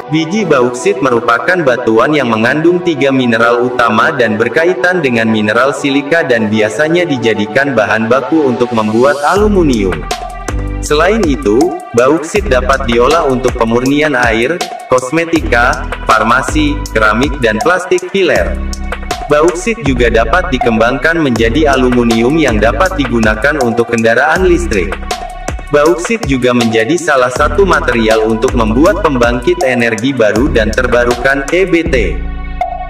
Biji bauksit merupakan batuan yang mengandung 3 mineral utama dan berkaitan dengan mineral silika dan biasanya dijadikan bahan baku untuk membuat aluminium. Selain itu, bauksit dapat diolah untuk pemurnian air, kosmetika, farmasi, keramik dan plastik piler. Bauksit juga dapat dikembangkan menjadi aluminium yang dapat digunakan untuk kendaraan listrik. Bauksit juga menjadi salah satu material untuk membuat pembangkit energi baru dan terbarukan (EBT).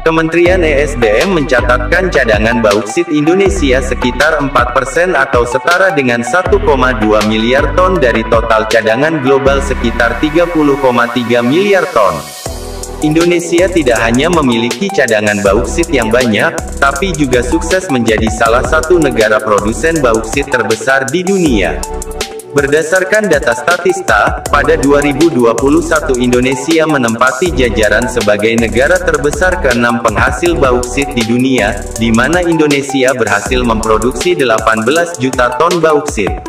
Kementerian ESDM mencatatkan cadangan bauksit Indonesia sekitar 4% atau setara dengan 1,2 miliar ton dari total cadangan global sekitar 30,3 miliar ton. Indonesia tidak hanya memiliki cadangan bauksit yang banyak, tapi juga sukses menjadi salah satu negara produsen bauksit terbesar di dunia. Berdasarkan data Statista, pada 2021 Indonesia menempati jajaran sebagai negara terbesar ke-6 penghasil bauksit di dunia, di mana Indonesia berhasil memproduksi 18 juta ton bauksit.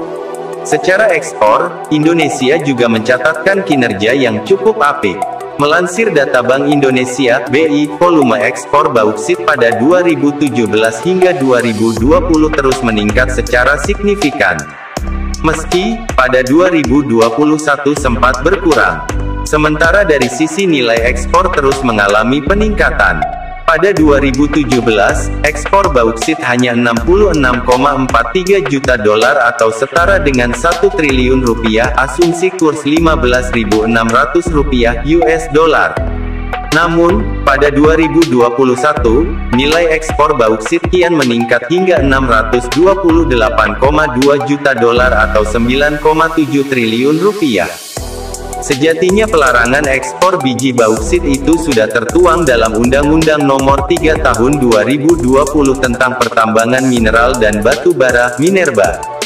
Secara ekspor, Indonesia juga mencatatkan kinerja yang cukup apik. Melansir data Bank Indonesia (BI), volume ekspor bauksit pada 2017 hingga 2020 terus meningkat secara signifikan. Meski, pada 2021 sempat berkurang. Sementara dari sisi nilai ekspor terus mengalami peningkatan. Pada 2017, ekspor bauksit hanya 66,43 juta dolar atau setara dengan 1 triliun rupiah, asumsi kurs 15.600 rupiah US dolar. Namun, pada 2021, nilai ekspor bauksit kian meningkat hingga 628,2 juta dolar atau 9,7 triliun rupiah. Sejatinya pelarangan ekspor biji bauksit itu sudah tertuang dalam Undang-Undang Nomor 3 Tahun 2020 tentang Pertambangan Mineral dan Batu Bara (Minerba).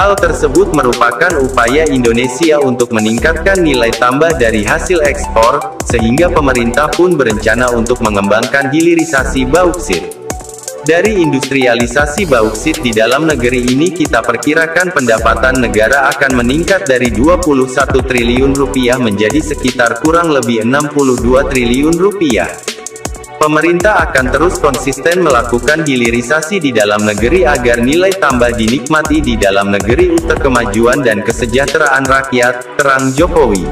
Hal tersebut merupakan upaya Indonesia untuk meningkatkan nilai tambah dari hasil ekspor, sehingga pemerintah pun berencana untuk mengembangkan hilirisasi bauksit. Dari industrialisasi bauksit di dalam negeri ini kita perkirakan pendapatan negara akan meningkat dari 21 triliun rupiah menjadi sekitar kurang lebih 62 triliun rupiah. Pemerintah akan terus konsisten melakukan hilirisasi di dalam negeri agar nilai tambah dinikmati di dalam negeri untuk kemajuan dan kesejahteraan rakyat, terang Jokowi.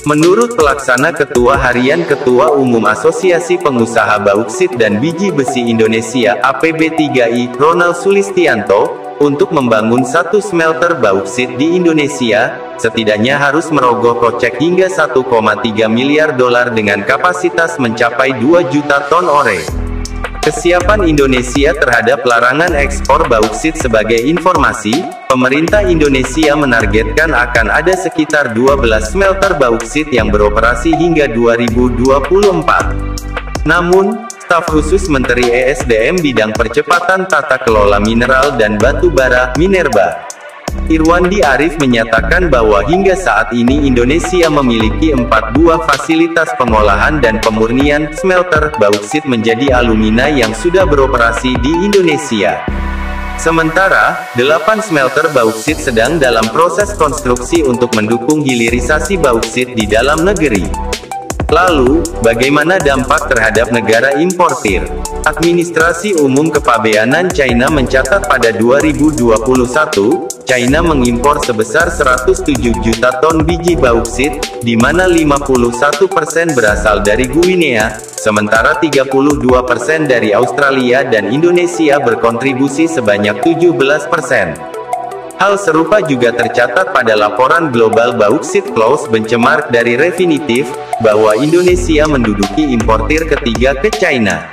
Menurut Pelaksana Ketua Harian Ketua Umum Asosiasi Pengusaha Bauksit dan Biji Besi Indonesia (APB3I), Ronald Sulistianto, untuk membangun satu smelter bauksit di Indonesia, setidaknya harus merogoh kocek hingga 1,3 miliar dolar dengan kapasitas mencapai 2 juta ton ore. Kesiapan Indonesia terhadap larangan ekspor bauksit. Sebagai informasi, pemerintah Indonesia menargetkan akan ada sekitar 12 smelter bauksit yang beroperasi hingga 2024. Namun, staf khusus Menteri ESDM bidang percepatan tata kelola mineral dan batu bara (Minerba), Irwandi Arif menyatakan bahwa hingga saat ini Indonesia memiliki 4 buah fasilitas pengolahan dan pemurnian smelter bauksit menjadi alumina yang sudah beroperasi di Indonesia. Sementara, 8 smelter bauksit sedang dalam proses konstruksi untuk mendukung hilirisasi bauksit di dalam negeri. Lalu, bagaimana dampak terhadap negara importir? Administrasi Umum Kepabeanan China mencatat pada 2021, China mengimpor sebesar 107 juta ton biji bauksit, di mana 51% berasal dari Guinea, sementara 32% dari Australia dan Indonesia berkontribusi sebanyak 17%. Hal serupa juga tercatat pada laporan Global Bauxite Flows Benchmark dari Refinitiv, bahwa Indonesia menduduki importir ketiga ke China.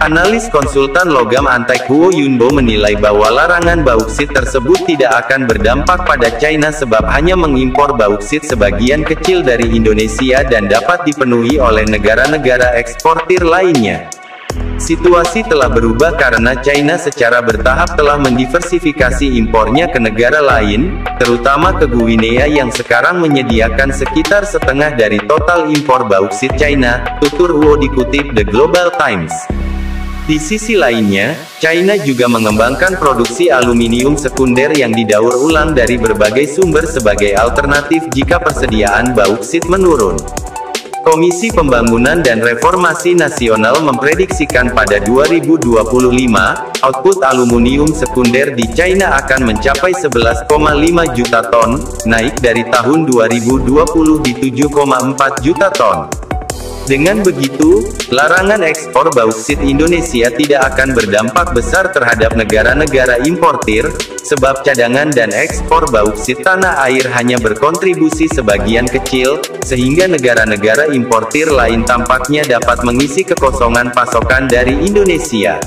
Analis konsultan logam Antek Huo Yunbo menilai bahwa larangan bauksit tersebut tidak akan berdampak pada China sebab hanya mengimpor bauksit sebagian kecil dari Indonesia dan dapat dipenuhi oleh negara-negara eksportir lainnya. Situasi telah berubah karena China secara bertahap telah mendiversifikasi impornya ke negara lain, terutama ke Guinea yang sekarang menyediakan sekitar setengah dari total impor bauksit China, tutur Huo dikutip The Global Times. Di sisi lainnya, China juga mengembangkan produksi aluminium sekunder yang didaur ulang dari berbagai sumber sebagai alternatif jika persediaan bauksit menurun. Komisi Pembangunan dan Reformasi Nasional memprediksikan pada 2025, output aluminium sekunder di China akan mencapai 11,5 juta ton, naik dari tahun 2020 di 7,4 juta ton. Dengan begitu, larangan ekspor bauksit Indonesia tidak akan berdampak besar terhadap negara-negara importir, sebab cadangan dan ekspor bauksit tanah air hanya berkontribusi sebagian kecil, sehingga negara-negara importir lain tampaknya dapat mengisi kekosongan pasokan dari Indonesia.